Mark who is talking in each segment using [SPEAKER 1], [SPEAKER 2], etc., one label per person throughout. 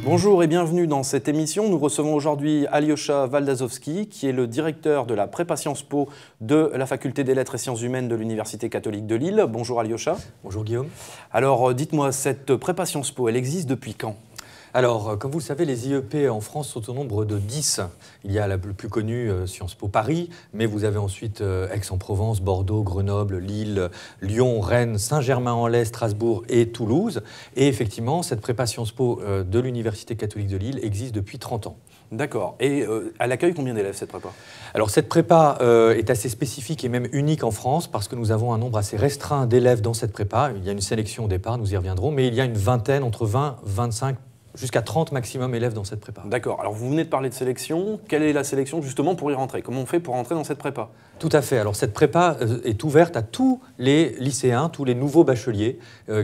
[SPEAKER 1] Bonjour et bienvenue dans cette émission. Nous recevons aujourd'hui Alyosha Waldazowski, qui est le directeur de la prépa Sciences Po de la Faculté des Lettres et Sciences Humaines de l'Université catholique de Lille. Bonjour Alyosha.
[SPEAKER 2] Bonjour Guillaume.
[SPEAKER 1] Alors dites-moi, cette prépa Sciences Po, elle existe depuis quand ?
[SPEAKER 2] Alors, comme vous le savez, les IEP en France sont au nombre de 10. Il y a le plus connu, Sciences Po Paris, mais vous avez ensuite Aix-en-Provence, Bordeaux, Grenoble, Lille, Lyon, Rennes, Saint-Germain-en-Laye, Strasbourg et Toulouse. Et effectivement, cette prépa Sciences Po de l'Université catholique de Lille existe depuis 30 ans.
[SPEAKER 1] D'accord. Et elle accueille combien d'élèves, cette prépa ?
[SPEAKER 2] Alors, cette prépa est assez spécifique et même unique en France parce que nous avons un nombre assez restreint d'élèves dans cette prépa. Il y a une sélection au départ, nous y reviendrons, mais il y a une vingtaine, entre 20, 25, jusqu'à 30 maximum élèves dans cette prépa.
[SPEAKER 1] D'accord. Alors vous venez de parler de sélection. Quelle est la sélection justement pour y rentrer ? Comment on fait pour rentrer dans cette prépa ?
[SPEAKER 2] Tout à fait. Alors cette prépa est ouverte à tous les lycéens, tous les nouveaux bacheliers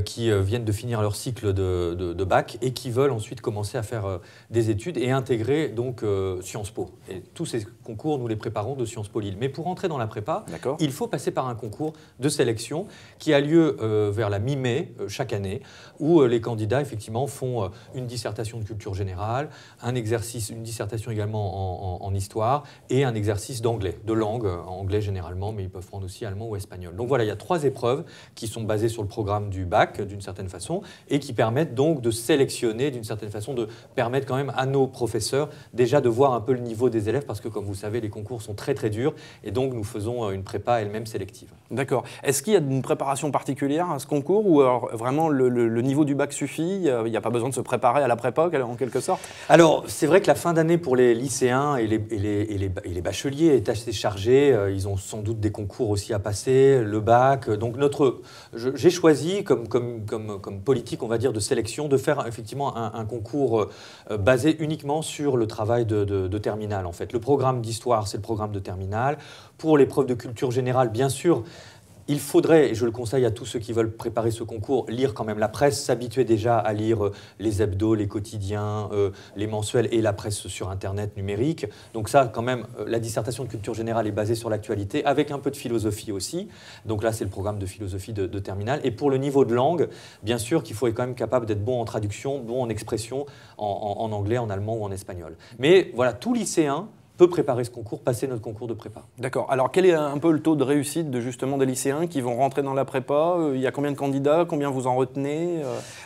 [SPEAKER 2] qui viennent de finir leur cycle de bac et qui veulent ensuite commencer à faire des études et intégrer donc Sciences Po. Et tous ces concours, nous les préparons de Sciences Po Lille. Mais pour entrer dans la prépa, il faut passer par un concours de sélection qui a lieu vers la mi-mai chaque année, où les candidats effectivement font une dissertation de culture générale, un exercice, une dissertation également en histoire et un exercice d'anglais, de langue, anglais généralement, mais ils peuvent prendre aussi allemand ou espagnol. Donc voilà, il y a 3 épreuves qui sont basées sur le programme du bac d'une certaine façon et qui permettent donc de sélectionner d'une certaine façon, de permettre quand même à nos professeurs déjà de voir un peu le niveau des élèves parce que comme vous savez, les concours sont très très durs et donc nous faisons une prépa elle-même sélective.
[SPEAKER 1] D'accord. Est-ce qu'il y a une préparation particulière à ce concours ou alors vraiment le niveau du bac suffit ? Il n'y a pas besoin de se préparer à la prépa en quelque sorte ?
[SPEAKER 2] Alors, c'est vrai que la fin d'année pour les lycéens et les bacheliers est assez chargée. Ils ont sans doute des concours aussi à passer, le bac. Donc, j'ai choisi comme politique, on va dire, de sélection, de faire effectivement un concours basé uniquement sur le travail de terminale, en fait. Le programme d'histoire, c'est le programme de terminale. Pour l'épreuve de culture générale, bien sûr, il faudrait, et je le conseille à tous ceux qui veulent préparer ce concours, lire quand même la presse, s'habituer déjà à lire les hebdos, les quotidiens, les mensuels et la presse sur Internet numérique. Donc ça, quand même, la dissertation de culture générale est basée sur l'actualité, avec un peu de philosophie aussi. Donc là, c'est le programme de philosophie de terminale. Et pour le niveau de langue, bien sûr qu'il faut être quand même capable d'être bon en traduction, bon en expression, en anglais, en allemand ou en espagnol. Mais voilà, tout lycéen peut préparer ce concours, passer notre concours de prépa.
[SPEAKER 1] D'accord. Alors, quel est un peu le taux de réussite justement des lycéens qui vont rentrer dans la prépa ? Il y a combien de candidats ? Combien vous en retenez ?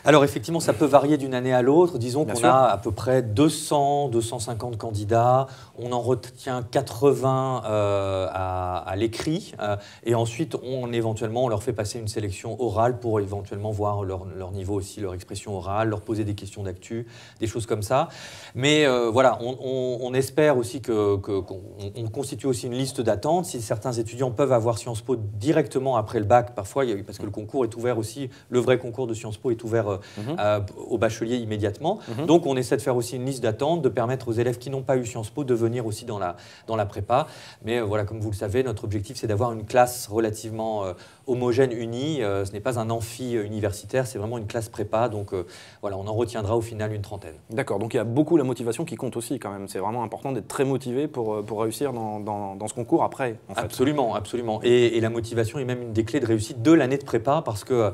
[SPEAKER 2] Alors, effectivement, ça peut varier d'une année à l'autre. Disons qu'on a à peu près 200, 250 candidats. On en retient 80 à l'écrit. Et ensuite, éventuellement, on leur fait passer une sélection orale pour éventuellement voir leur niveau aussi, leur expression orale, leur poser des questions d'actu, des choses comme ça. Mais voilà, on espère aussi qu'on constitue aussi une liste d'attente. Si certains étudiants peuvent avoir Sciences Po directement après le bac, parfois, parce que le concours est ouvert aussi, le vrai concours de Sciences Po est ouvert aux bacheliers immédiatement. Donc, on essaie de faire aussi une liste d'attente, de permettre aux élèves qui n'ont pas eu Sciences Po de venir aussi dans la prépa. Mais voilà, comme vous le savez, notre objectif, c'est d'avoir une classe relativement homogène, unie. Ce n'est pas un amphi universitaire, c'est vraiment une classe prépa. Donc, voilà, on en retiendra au final une trentaine.
[SPEAKER 1] D'accord, donc il y a beaucoup la motivation qui compte aussi quand même. C'est vraiment important d'être très motivé pour réussir dans ce concours après. En fait.
[SPEAKER 2] Absolument, absolument. Et la motivation est même une des clés de réussite de l'année de prépa parce que,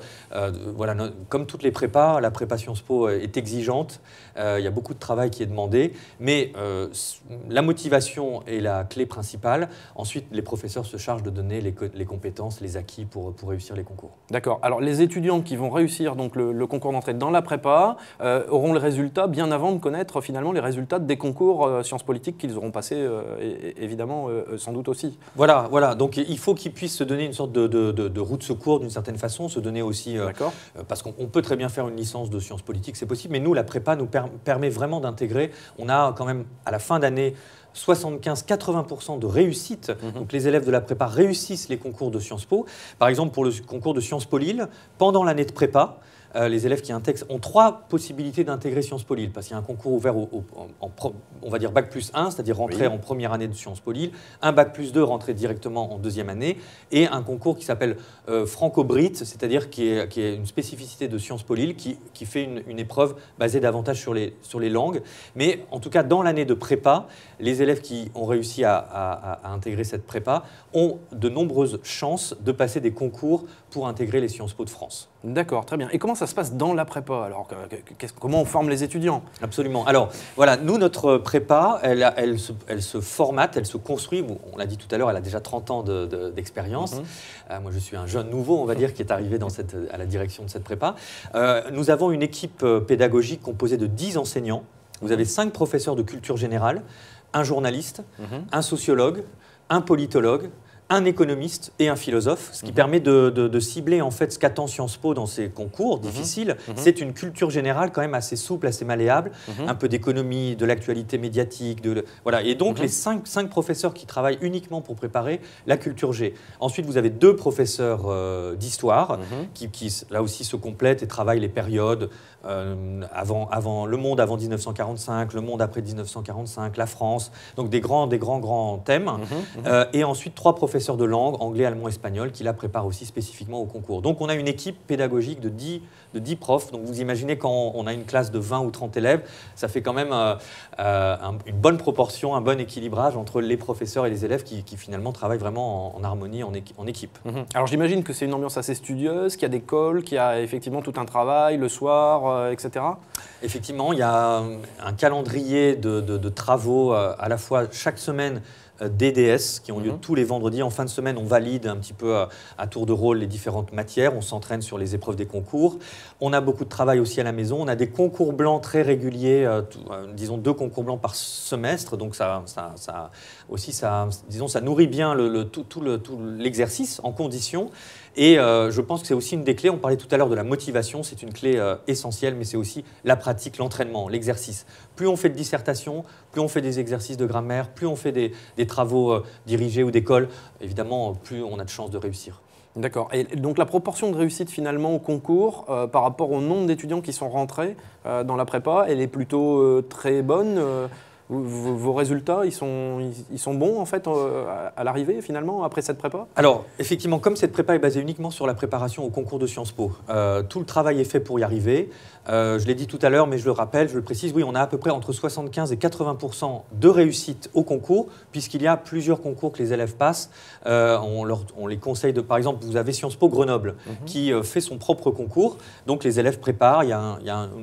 [SPEAKER 2] voilà, comme toutes les prépas, la prépa Sciences Po est exigeante. Il y a beaucoup de travail qui est demandé. Mais la motivation est la clé principale. Ensuite, les professeurs se chargent de donner les compétences, les acquis pour réussir les concours.
[SPEAKER 1] D'accord. Alors, les étudiants qui vont réussir donc, le concours d'entrée dans la prépa auront le résultat bien avant de connaître finalement les résultats des concours sciences politiques qu'ils auront passés, évidemment, sans doute aussi.
[SPEAKER 2] Voilà. Donc, il faut qu'ils puissent se donner une sorte de roue de secours d'une certaine façon, se donner aussi... parce qu'on peut très bien faire une licence de sciences politiques, c'est possible, mais nous, la prépa nous permet vraiment d'intégrer. On a quand même, à la fin d'année, 75-80% de réussite. Donc les élèves de la prépa réussissent les concours de Sciences Po. Par exemple, pour le concours de Sciences Po Lille, pendant l'année de prépa, les élèves qui intègrent ont 3 possibilités d'intégrer Sciences Po Lille, parce qu'il y a un concours ouvert on va dire Bac+1, c'est-à-dire rentrer en première année de Sciences Po Lille, un Bac+2, rentrer directement en 2e année, et un concours qui s'appelle Franco-Brit, c'est-à-dire qui est une spécificité de Sciences Po Lille, qui fait une épreuve basée davantage sur les langues. Mais en tout cas, dans l'année de prépa, les élèves qui ont réussi à intégrer cette prépa ont de nombreuses chances de passer des concours pour intégrer les Sciences Po de France.
[SPEAKER 1] D'accord, très bien. Et comment ça se passe dans la prépa? Alors, comment on forme les étudiants?
[SPEAKER 2] Absolument. Alors, voilà, nous, notre prépa, elle se formate, elle se construit. On l'a dit tout à l'heure, elle a déjà 30 ans d'expérience. Moi, je suis un jeune nouveau, on va dire, qui est arrivé à la direction de cette prépa. Nous avons une équipe pédagogique composée de 10 enseignants. Vous avez 5 professeurs de culture générale, un journaliste, un sociologue, un politologue, un économiste et un philosophe, ce qui permet de cibler en fait ce qu'attend Sciences Po dans ces concours difficiles. C'est une culture générale quand même assez souple, assez malléable, un peu d'économie, de l'actualité médiatique, voilà. Et donc les 5 professeurs qui travaillent uniquement pour préparer la culture G. Ensuite, vous avez 2 professeurs d'histoire qui là aussi se complètent et travaillent les périodes avant le monde avant 1945, le monde après 1945, la France, donc des grands thèmes. Et ensuite 3 professeurs de langue, anglais, allemand, espagnol, qui la préparent aussi spécifiquement au concours. Donc on a une équipe pédagogique de 10 profs. Donc vous imaginez quand on a une classe de 20 ou 30 élèves, ça fait quand même une bonne proportion, un bon équilibrage entre les professeurs et les élèves qui finalement travaillent vraiment en harmonie, en équipe.
[SPEAKER 1] Alors j'imagine que c'est une ambiance assez studieuse, qu'il y a des calls, qu'il y a effectivement tout un travail le soir, etc.
[SPEAKER 2] Effectivement, il y a un calendrier de travaux à la fois chaque semaine, DDS qui ont lieu tous les vendredis. En fin de semaine, on valide un petit peu à tour de rôle les différentes matières. On s'entraîne sur les épreuves des concours. On a beaucoup de travail aussi à la maison. On a des concours blancs très réguliers, disons 2 concours blancs par semestre. Donc ça nourrit bien tout l'exercice en conditions. Et je pense que c'est aussi une des clés. On parlait tout à l'heure de la motivation. C'est une clé essentielle, mais c'est aussi la pratique, l'entraînement, l'exercice. Plus on fait de dissertation, plus on fait des exercices de grammaire, plus on fait des travaux dirigés ou d'école, évidemment, plus on a de chances de réussir.
[SPEAKER 1] D'accord. Et donc la proportion de réussite finalement au concours par rapport au nombre d'étudiants qui sont rentrés dans la prépa, elle est plutôt très bonne. Vos résultats, ils sont bons en fait à l'arrivée finalement après cette prépa?
[SPEAKER 2] Alors effectivement, comme cette prépa est basée uniquement sur la préparation au concours de Sciences Po, tout le travail est fait pour y arriver. Je l'ai dit tout à l'heure, mais je le rappelle, je le précise, oui, on a à peu près entre 75 et 80% de réussite au concours, puisqu'il y a plusieurs concours que les élèves passent. On les conseille par exemple, vous avez Sciences Po Grenoble qui fait son propre concours, donc les élèves préparent, il y a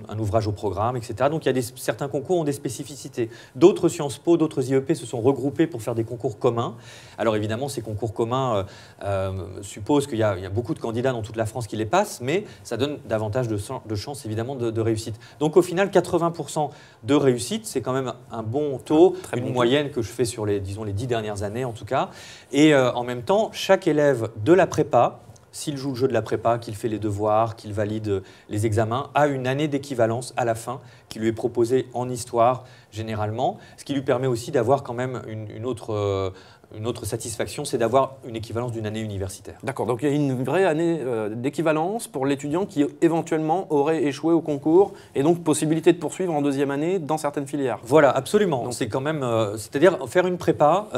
[SPEAKER 2] un ouvrage au programme, etc. Donc certains concours ont des spécificités. D'autres Sciences Po, d'autres IEP se sont regroupés pour faire des concours communs. Alors évidemment, ces concours communs supposent qu'il y a beaucoup de candidats dans toute la France qui les passent, mais ça donne davantage de chances évidemment de réussite. Donc au final, 80% de réussite, c'est quand même un bon taux, une moyenne que je fais sur les 10 dernières années en tout cas. Et en même temps, chaque élève de la prépa, s'il joue le jeu de la prépa, qu'il fait les devoirs, qu'il valide les examens, a une année d'équivalence à la fin qui lui est proposée en histoire généralement, ce qui lui permet aussi d'avoir quand même une autre satisfaction, c'est d'avoir une équivalence d'une année universitaire.
[SPEAKER 1] D'accord, donc il y a une vraie année d'équivalence pour l'étudiant qui éventuellement aurait échoué au concours et donc possibilité de poursuivre en 2e année dans certaines filières.
[SPEAKER 2] Voilà, absolument. C'est quand même, c'est-à-dire faire une prépa,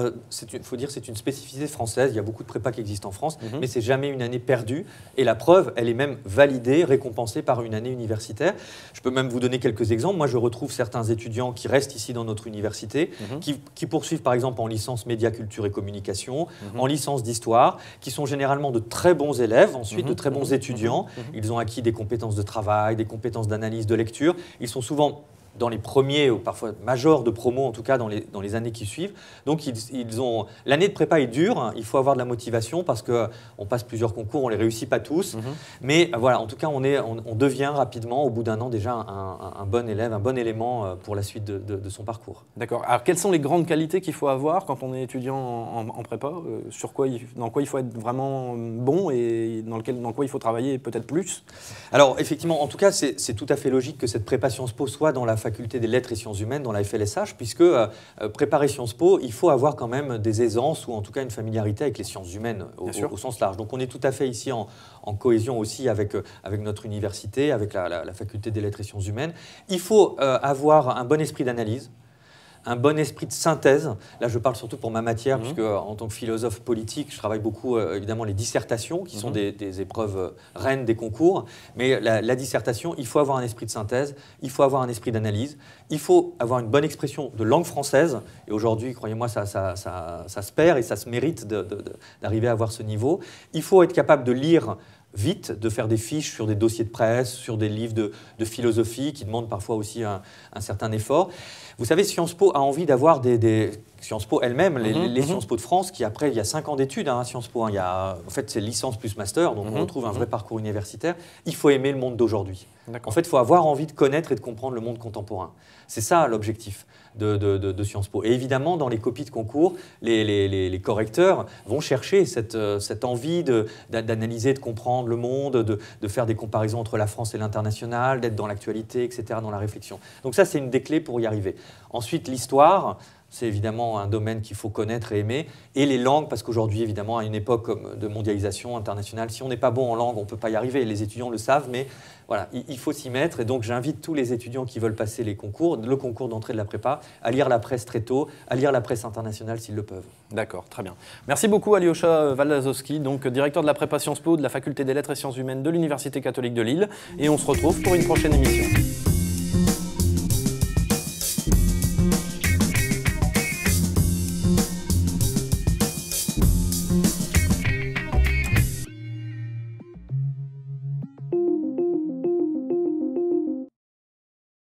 [SPEAKER 2] faut dire c'est une spécificité française, il y a beaucoup de prépas qui existent en France, mais c'est jamais une année perdue et la preuve, elle est même validée, récompensée par une année universitaire. Je peux même vous donner quelques exemples. Moi, je retrouve certains étudiants qui restent ici dans notre université, qui poursuivent par exemple en licence média, culture et communication, en licence d'histoire, qui sont généralement de très bons élèves, ensuite de très bons étudiants. Ils ont acquis des compétences de travail, des compétences d'analyse, de lecture. Ils sont souvent dans les premiers ou parfois majors de promo, en tout cas dans les années qui suivent. Donc l'année de prépa est dure, hein. Il faut avoir de la motivation parce qu'on passe plusieurs concours, on ne les réussit pas tous. Mais voilà, en tout cas, on devient rapidement, au bout d'un an, déjà un bon élève, un bon élément pour la suite de son parcours.
[SPEAKER 1] D'accord. Alors, quelles sont les grandes qualités qu'il faut avoir quand on est étudiant en prépa? Dans quoi il faut être vraiment bon et dans quoi il faut travailler peut-être plus?
[SPEAKER 2] Alors, effectivement, en tout cas, c'est tout à fait logique que cette prépa Sciences Po soit dans la faculté faculté des lettres et sciences humaines dans la FLSH, puisque préparer Sciences Po, il faut avoir quand même des aisances ou en tout cas une familiarité avec les sciences humaines au sens large. Donc on est tout à fait ici en cohésion aussi avec notre université, avec la faculté des lettres et sciences humaines. Il faut avoir un bon esprit d'analyse, un bon esprit de synthèse. Là, je parle surtout pour ma matière, puisque en tant que philosophe politique, je travaille beaucoup, évidemment, les dissertations, qui sont des épreuves reines des concours. Mais la dissertation, il faut avoir un esprit de synthèse, il faut avoir un esprit d'analyse, il faut avoir une bonne expression de langue française. Et aujourd'hui, croyez-moi, ça se perd et ça se mérite d'arriver à avoir ce niveau. Il faut être capable de lire vite, de faire des fiches sur des dossiers de presse, sur des livres de philosophie qui demandent parfois aussi un certain effort. Vous savez, Sciences Po a envie d'avoir Sciences Po elle-même, les Sciences Po de France, qui après, il y a 5 ans d'études à Sciences Po. En fait, c'est licence plus master, donc on retrouve un vrai parcours universitaire. Il faut aimer le monde d'aujourd'hui. En fait, il faut avoir envie de connaître et de comprendre le monde contemporain. C'est ça l'objectif de Sciences Po. Et évidemment, dans les copies de concours, les correcteurs vont chercher cette envie d'analyser, de comprendre le monde, de faire des comparaisons entre la France et l'international, d'être dans l'actualité, etc., dans la réflexion. Donc ça, c'est une des clés pour y arriver. Ensuite, l'histoire, c'est évidemment un domaine qu'il faut connaître et aimer. Et les langues, parce qu'aujourd'hui, évidemment, à une époque de mondialisation internationale, si on n'est pas bon en langue, on ne peut pas y arriver. Les étudiants le savent, mais voilà, il faut s'y mettre. Et donc, j'invite tous les étudiants qui veulent passer le concours d'entrée de la prépa, à lire la presse très tôt, à lire la presse internationale s'ils le peuvent.
[SPEAKER 1] D'accord, très bien. Merci beaucoup, Alyosha Waldazowski, donc directeur de la prépa Sciences Po de la Faculté des Lettres et Sciences Humaines de l'Université catholique de Lille. Et on se retrouve pour une prochaine émission.